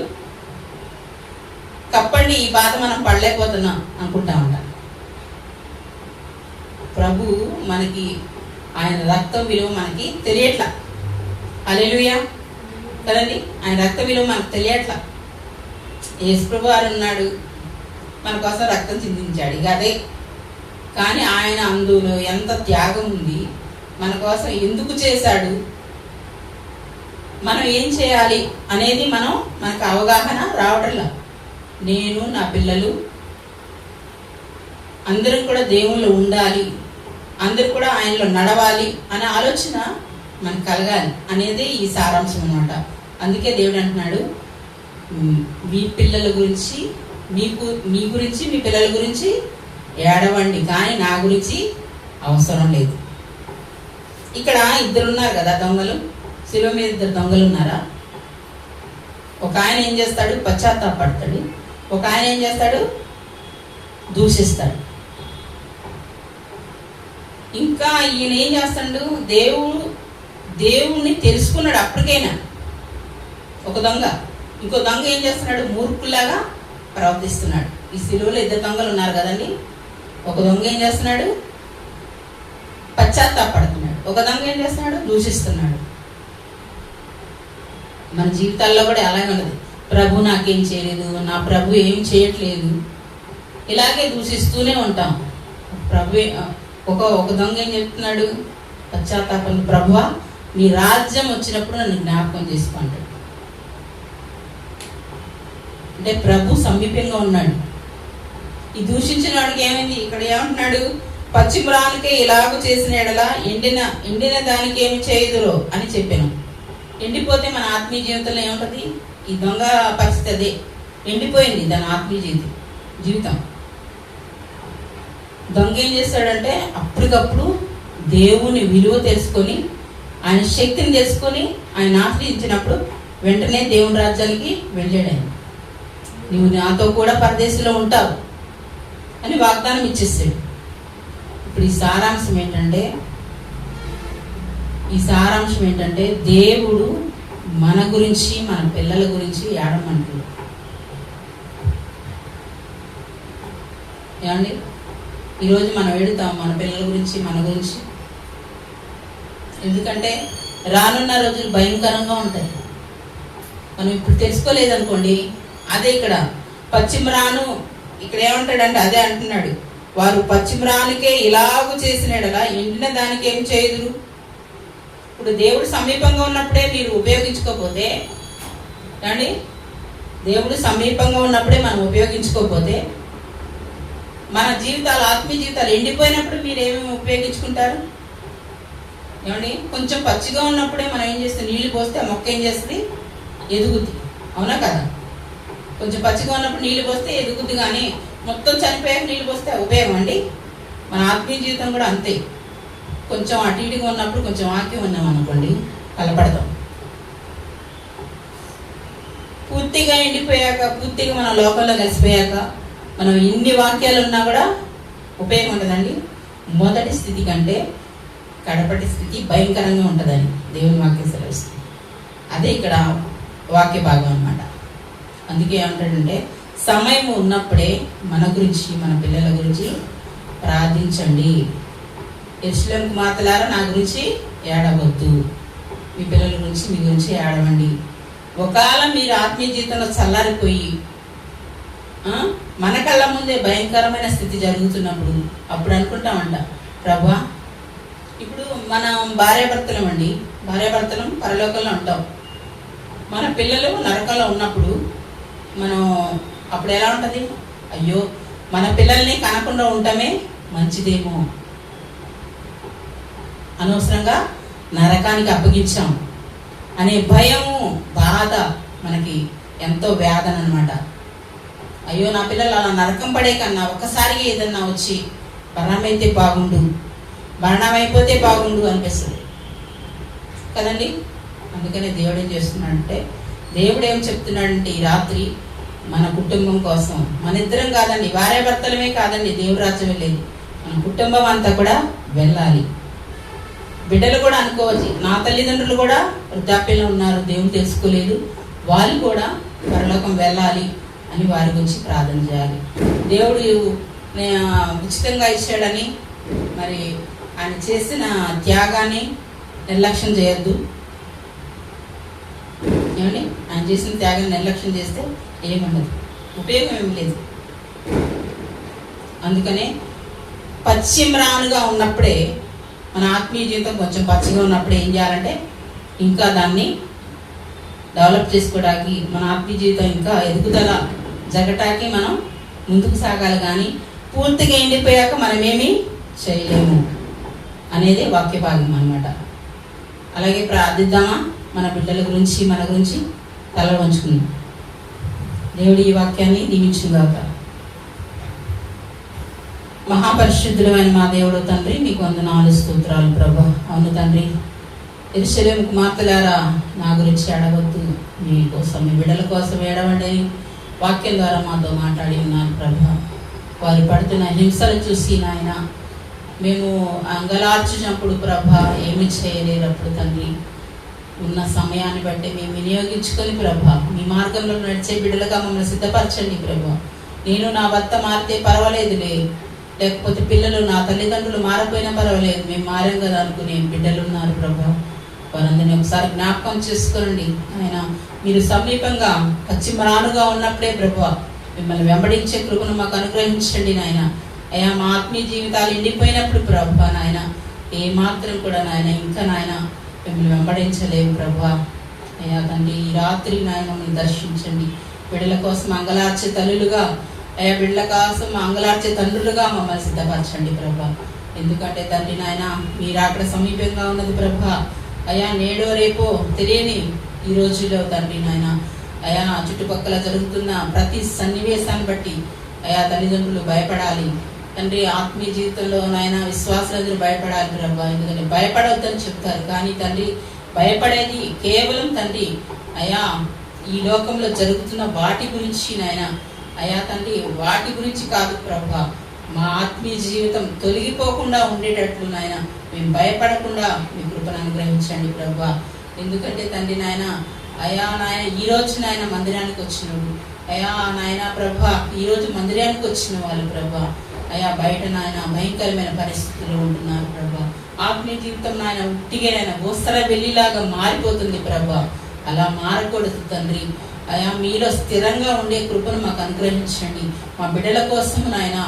కప్పండి, ఈ బాధ మనం పడలేకపోతున్నాం అనుకుంటా ఉంటాం. ప్రభు మనకి ఆయన రక్తం విలువ మనకి తెలియట్లా. హల్లెలూయా కదండి. ఆయన రక్త విలువ మనకు తెలియట్లా. యేసుప్రభు వారు ఉన్నాడు, మన కోసం రక్తం చిందించాడు, ఇక అదే. కానీ ఆయన అందులో ఎంత త్యాగం ఉంది, మన కోసం ఎందుకు చేశాడు, మనం ఏం చేయాలి అనేది మనకు అవగాహన రావడంలా. నేను నా పిల్లలు అందరూ కూడా దేవుళ్ళు ఉండాలి, అందరూ కూడా ఆయనలో నడవాలి అనే ఆలోచన మనకు కలగాలి అనేది ఈ సారాంశం అన్నమాట. అందుకే దేవుడు అంటున్నాడు, మీ పిల్లల గురించి మీ గురించి మీ పిల్లల గురించి ఏడవండి, కానీ నా గురించి అవసరం లేదు. ఇక్కడ ఇద్దరు ఉన్నారు కదా దొంగలు, శిలువ మీద ఇద్దరు దొంగలు ఉన్నారా? ఒక ఆయన ఏం చేస్తాడు? పశ్చాత్తాపడతాడు. ఒక ఆయన ఏం చేస్తాడు? దూషిస్తాడు. ఇంకా ఈయన ఏం చేస్తాడు? దేవుణ్ణి తెలుసుకున్నాడు అప్పటికైనా. ఒక దొంగ, ఇంకో దొంగ ఏం చేస్తున్నాడు? మూర్ఖులాగా ప్రవర్తిస్తున్నాడు. ఈ శిలువలో ఇద్దరు దొంగలు ఉన్నారు కదండి. ఒక దొంగ ఏం చేస్తున్నాడు? పశ్చాత్తాపడుతున్నాడు. ఒక దొంగ ఏం చేస్తున్నాడు? దూషిస్తున్నాడు. మన జీవితాల్లో కూడా అలాగే ఉన్నది. ప్రభు నాకేం చేయలేదు, నా ప్రభు ఏం చేయట్లేదు, ఇలాగే దూషిస్తూనే ఉంటాం. ప్రభు ఒక దొంగ ఏం చెప్తున్నాడు? పశ్చాత్తాపం, ప్రభువా నీ రాజ్యం వచ్చినప్పుడు నన్ను జ్ఞాపకం చేసుకుంటాడు. అంటే ప్రభు సమీపంగా ఉన్నాడు. ఈ దూషించిన వాడికి ఏమైంది? ఇక్కడ ఏమంటున్నాడు? పచ్చిమ్రానికే ఇలాగ చేసిన ఎడల ఎండిన దానికి ఏమి చేయదురో అని చెప్పాను. ఎండిపోతే మన ఆత్మీయ జీవితంలో ఏముంటుంది? ఈ దొంగ పరిస్థితి అదే, ఎండిపోయింది దాని ఆత్మీయ జీవితం. దొంగ ఏం చేస్తాడంటే అప్పటికప్పుడు దేవుని విలువ తెలుసుకొని, ఆయన శక్తిని తెలుసుకొని, ఆయన ఆశ్రయించినప్పుడు వెంటనే దేవుని రాజ్యానికి వెళ్ళాడు. ఆయన నువ్వు నాతో కూడా పరదేశంలో ఉంటావు అని వాగ్దానం ఇచ్చేస్తాడు. ఇప్పుడు ఈ సారాంశం ఏంటంటే దేవుడు మన గురించి మన పిల్లల గురించి ఏడమంటాడు. ఏమండి? ఈరోజు మనం ఏడుతాం మన పిల్లల గురించి, మన గురించి. ఎందుకంటే రానున్న రోజులు భయంకరంగా ఉంటాయి. మనం ఇప్పుడు తెలుసుకోలేదనుకోండి, అదే ఇక్కడ పశ్చిమరాను ఇక్కడ ఏమంటాడంటే అదే అంటున్నాడు, వారు పశ్చిమరానికే ఇలాగూ చేసినాడలా ఎండిన దానికి ఏం చేయదురు. ఇప్పుడు దేవుడు సమీపంగా ఉన్నప్పుడే మీరు ఉపయోగించుకోకపోతే, కానీ దేవుడు సమీపంగా ఉన్నప్పుడే మనం ఉపయోగించుకోకపోతే మన జీవితాలు, ఆత్మీయ జీవితాలు ఎండిపోయినప్పుడు మీరు ఏమేమి ఉపయోగించుకుంటారు? ఏమండి? కొంచెం పచ్చిగా ఉన్నప్పుడే మనం ఏం చేస్తాం? నీళ్లు పోస్తే ఆ మొక్క ఏం చేస్తుంది? ఎదుగుద్ది. అవునా కదా? కొంచెం పచ్చిగా ఉన్నప్పుడు నీళ్లు పోస్తే ఎదుగుద్ది, కానీ మొత్తం చనిపోయాక నీళ్లు పోస్తే ఉపయోగం అండి. మన ఆత్మీయ జీవితం కూడా అంతే. కొంచెం అటు ఇటుగా ఉన్నప్పుడు కొంచెం ఆకి ఉన్నాం అనుకోండి, కలపడతాం. పూర్తిగా ఎండిపోయాక, పూర్తిగా మన లోకంలో కలిసిపోయాక మనం ఎన్ని వాక్యాలు ఉన్నా కూడా ఉపయోగం ఉంటుందండి. మొదటి స్థితి కంటే కడపటి స్థితి భయంకరంగా ఉంటుందని దేవుని వాక్యం సెలవిస్తుంది. అదే ఇక్కడ వాక్య భాగం అన్నమాట. అందుకే ఏమంటాడంటే సమయం ఉన్నప్పుడే మన గురించి మన పిల్లల గురించి ప్రార్థించండి. యెరూషలేము కుమార్తెలారా నా గురించి ఏడవద్దు, మీ పిల్లల గురించి మీ గురించి ఏడవండి. ఒకవేళ మీరు ఆత్మీయ జీవితంలో చల్లారిపోయి మన కళ్ళ ముందే భయంకరమైన స్థితి జరుగుతున్నప్పుడు అప్పుడు అనుకుంటామంట, ప్రభా ఇప్పుడు మనం భార్యాభర్తలం అండి, భార్యాభర్తలం పరలోకంలో ఉంటాం. మన పిల్లలు నరకంలో ఉన్నప్పుడు మనం అప్పుడు ఎలా ఉంటుంది? అయ్యో మన పిల్లల్ని కనకుండా ఉండటమే మంచిదేమో, అనవసరంగా నరకానికి అప్పగించాం అనే భయము, బాధ, మనకి ఎంతో వేదన అనమాట. అయ్యో నా పిల్లలు అలా నరకం పడే కన్నా ఒక్కసారిగా ఏదన్నా వచ్చి మరణమైతే బాగుండు, మరణం అయిపోతే బాగుండు అనిపిస్తుంది కదండి. అందుకనే దేవుడు ఏం చేస్తున్నాడంటే, దేవుడు ఏం చెప్తున్నాడంటే ఈ రాత్రి మన కుటుంబం కోసం, మన ఇద్దరం కాదండి, భార్యాభర్తలమే కాదండి, దేవుడు రాజ్యమే లేదు, మన కుటుంబం అంతా కూడా వెళ్ళాలి. బిడ్డలు కూడా అనుకోవచ్చు, నా తల్లిదండ్రులు కూడా వృద్ధాప్యంలో ఉన్నారు, దేవుడు తెలుసుకోలేదు, వాళ్ళు కూడా పరలోకం వెళ్ళాలి అని వారి గురించి ప్రార్థన చేయాలి. దేవుడు ఉచితంగా ఇచ్చాడని మరి ఆయన చేసిన త్యాగాన్ని నిర్లక్ష్యం చేయొద్దు. ఏమండి, ఆయన చేసిన త్యాగాన్ని నిర్లక్ష్యం చేస్తే ఏముండదు, ఉపయోగం ఏమి లేదు. అందుకనే పశ్చిమరానుగా ఉన్నప్పుడే, మన ఆత్మీయ జీవితం కొంచెం పచ్చిగా ఉన్నప్పుడే ఏం చేయాలంటే ఇంకా దాన్ని డెవలప్ చేసుకోవడానికి, మన ఆత్మీయ జీవితం ఇంకా ఎదుగుదల జరగటానికి మనం ముందుకు సాగాలి. కానీ పూర్తిగా ఎండిపోయాక మనమేమీ చేయలేము అనేది వాక్య భాగం అన్నమాట. అలాగే ప్రార్థిద్దామా, మన బిడ్డల గురించి, మన గురించి తల వంచుకుందాం. దేవుడు ఈ వాక్యాన్ని దీవించుగాక. మహాపరిశుద్ధులైన మా దేవుడు తండ్రి, మీకు వందనాలు, స్తోత్రాలు ప్రభా. అవును తండ్రి, యెరూషలేము కుమార్తెలారా నా గురించి ఏడవద్దు, మీ కోసం, మీ బిడ్డల కోసం ఏడవండి అని వాక్యం ద్వారా మాతో మాట్లాడి ఉన్నారు ప్రభా. వారు పడుతున్న హింసలు చూసి నాయన మేము అంగలార్చినప్పుడు ప్రభా ఏమి చేయలేరప్పుడు తండ్రి, ఉన్న సమయాన్ని బట్టి మేము వినియోగించుకొని ప్రభా మీ మార్గంలో నడిచే బిడ్డలుగా మమ్మల్ని సిద్ధపరచండి ప్రభా. నేను నా భర్త మారితే పర్వాలేదులే, లేకపోతే పిల్లలు, నా తల్లిదండ్రులు మారపోయినా పర్వాలేదు, మేము మారాం కదా అనుకునే బిడ్డలు ఉన్నారు ప్రభా. వారందరినీ ఒకసారి జ్ఞాపకం చేసుకోండి ఆయన. మీరు సమీపంగా పశ్చిమరానుగా ఉన్నప్పుడే ప్రభా మిమ్మల్ని వెంబడించే కృపను మాకు అనుగ్రహించండి నాయన. అయ్యా మా ఆత్మీయ జీవితాలు ఎండిపోయినప్పుడు ప్రభా నాయన ఏ మాత్రం కూడా నాయన ఇంకా నాయన మిమ్మల్ని వెంబడించలేము ప్రభా. అయ్యా తండ్రి, ఈ రాత్రి నాయన మమ్మల్ని దర్శించండి. బిడ్డల కోసం అంగలార్చే తల్లులుగా, అయ్యా బిడ్డల కోసం అంగలార్చే తండ్రులుగా మమ్మల్ని సిద్ధపరచండి ప్రభా. ఎందుకంటే తండ్రి నాయన మీరు అక్కడ సమీపంగా ఉన్నది ప్రభా. అయ్యా నేడో రేపో తెలియని ఈ రోజుల్లో తండ్రి నాయన అయా చుట్టుపక్కల జరుగుతున్న ప్రతి సన్నివేశాన్ని బట్టి అయా తల్లిదండ్రులు భయపడాలి తండ్రి. ఆత్మీయ జీవితంలో నాయన విశ్వాసులందరూ భయపడాలి ప్రభా. ఎందుకంటే భయపడవద్దని చెప్తారు, కానీ తండ్రి భయపడేది కేవలం తండ్రి అయా ఈ లోకంలో జరుగుతున్న వాటి గురించి నాయన. అయా తండ్రి వాటి గురించి కాదు ప్రభా, మా ఆత్మీయ జీవితం తొలగిపోకుండా ఉండేటట్లు నాయన మేము భయపడకుండా మీ కృపను అనుగ్రహించండి ప్రభా. ఎందుకంటే తండ్రి నాయన అయా నాయన ఈ రోజు నాయన మందిరానికి వచ్చినప్పుడు అయా నాయన ప్రభా ఈరోజు మందిరానికి వచ్చిన వాళ్ళు ప్రభా అయా బయట నాయన భయంకరమైన పరిస్థితుల్లో ఉంటున్నారు ప్రభా. ఆత్మీయ జీవితం నాయన ఉట్టిగా నాయన గోస్తల వెళ్ళిలాగా మారిపోతుంది ప్రభా. అలా మారకూడదు తండ్రి. అయా మీలో స్థిరంగా ఉండే కృపను మాకు అనుగ్రహించండి. మా బిడ్డల కోసం నాయన,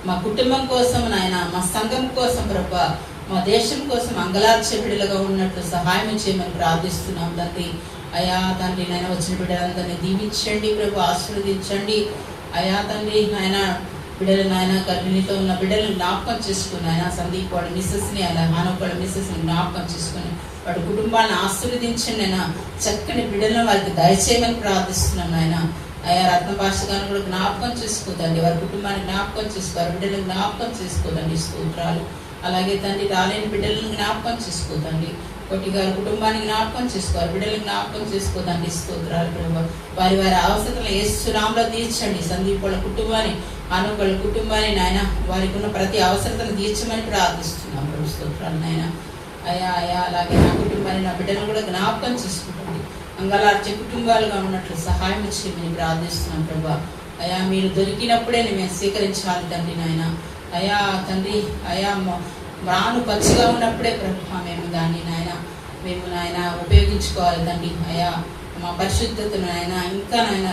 మా కుటుంబం కోసం నాయన, మా సంఘం కోసం ప్రభా, మా దేశం కోసం అంగలార్చే బిడ్డలుగా ఉన్నట్లు సహాయం చేయమని ప్రార్థిస్తున్నాం తండ్రి. అయా తండ్రి నాయన వచ్చిన బిడ్డలందరినీ దీవించండి ప్రభు, ఆశీర్వదించండి. అయా తండ్రి నాయన బిడ్డలు నాయన గర్భిణితో ఉన్న బిడ్డలను జ్ఞాపకం చేసుకుని ఆయన సందీప్ వాడి మిస్సెస్ని, అలా హానోపాడు మిస్సెస్ని జ్ఞాపకం చేసుకుని వాడి కుటుంబాన్ని ఆశీర్వదించండి ఆయన. చక్కని బిడ్డలను వారికి దయచేయమని ప్రార్థిస్తున్నాం ఆయన. అయా రత్నపాష గారిని కూడా జ్ఞాపకం చేసుకోదండి, వారి కుటుంబాన్ని జ్ఞాపకం చేసుకో, వారి బిడ్డలను జ్ఞాపకం చేసుకోదండి. స్తోత్రాలు. అలాగే తండ్రి రాలేని బిడ్డలను జ్ఞాపకం చేసుకోదండి. కొట్టి గారి కుటుంబాన్ని జ్ఞాపకం చేసుకోవాలి, బిడ్డలను జ్ఞాపకం చేసుకోదండి. స్తోత్రాలు ప్రభు. వారి వారి అవసరాలను యేసునామములో తీర్చండి. సందీప్ వాళ్ళ కుటుంబాన్ని, అనుకోళ్ళ కుటుంబాన్ని నాయన వారికి ఉన్న ప్రతి అవసరతను తీర్చమని ప్రార్థిస్తున్నాం ప్రభు. స్తోత్రాలు నాయన. అయా అయా అలాగే నా కుటుంబాన్ని, నా బిడ్డలను కూడా జ్ఞాపకం చేసుకుంటుంది. అంగలార్చే కుటుంబాలుగా ఉన్నట్లు సహాయం చేయమని ప్రార్థిస్తున్నాం ప్రభా. అయా మీరు దొరికినప్పుడే మేము స్వీకరించాలి తండ్రి నాయన. అయా తండ్రి అయా రాను పచ్చిగా ఉన్నప్పుడే ప్రభా మేము దాన్ని నాయన మేము నాయన ఉపయోగించుకోవాలి తండ్రి. అయా మా పరిశుద్ధతను నాయన ఇంకా నాయన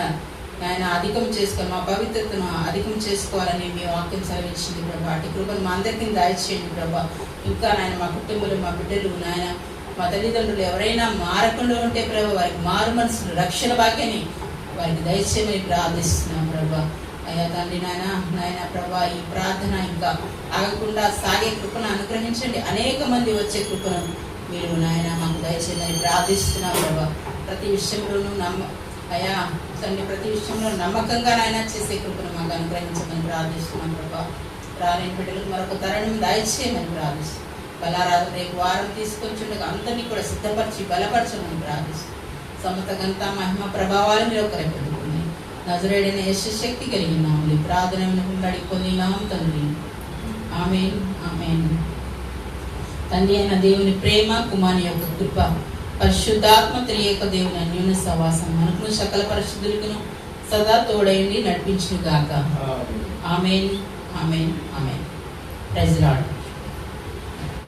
నాయన అధికం చేసుకొని మా పవిత్రతను అధికం చేసుకోవాలని మీ వాక్యం సెలవిచ్చింది ప్రభా. అటు కృపను మా అందరికీ దయచేయండి ప్రభా. ఇంకా నాయన మా కుటుంబంలో మా బిడ్డలు నాయన మా తల్లిదండ్రులు ఎవరైనా మారకుండా ఉంటే ప్రభా వారికి మారు మనసులు రక్షణ భాగ్యాన్ని వారికి దయచేయమని ప్రార్థిస్తున్నాం ప్రభా. అయ్యా తండ్రి నాయన ప్రభా ఈ ప్రార్థన ఇంకా ఆగకుండా సాగే కృపను అనుగ్రహించండి. అనేక మంది వచ్చే కృపను మీరు నాయన మాకు దయచేయమని ప్రార్థిస్తున్నాం ప్రభా. ప్రతి విషయంలోనూ అయ్యా తండ్రి ప్రతి విషయంలో నమ్మకంగా నాయన చేసే కృపను మాకు అనుగ్రహించమని ప్రార్థిస్తున్నాం ప్రభా. రాలేని బిడ్డలకు మరొక తరుణం దయచేయమని ప్రార్థిస్తున్నాం. బలారాధన రేపు వారం తీసుకొచ్చుండగా అందరినీ కూడా సిద్ధపరిచి బలపరచమని ప్రార్థిస్తున్నాం. సమతగంతా మహిమ ప్రభావాలు మీరు ఒకరే పెట్టుకున్నాయి. నజరేడైన యేసు శక్తి కలిగిన నామములో ఈ ప్రార్థన అడిగిపోయినాం తండ్రి. ఆమేన్ ఆమేన్. తండ్రి అయిన దేవుని ప్రేమ, కుమారుని యొక్క కృప, పరిశుద్ధాత్మ త్రియేక దేవుని అన్యోన్య సహవాసం మనకును సకల పరిశుద్ధులకును సదా తోడైండి నడిపించును గాక. Amen amen amen. Praise lord.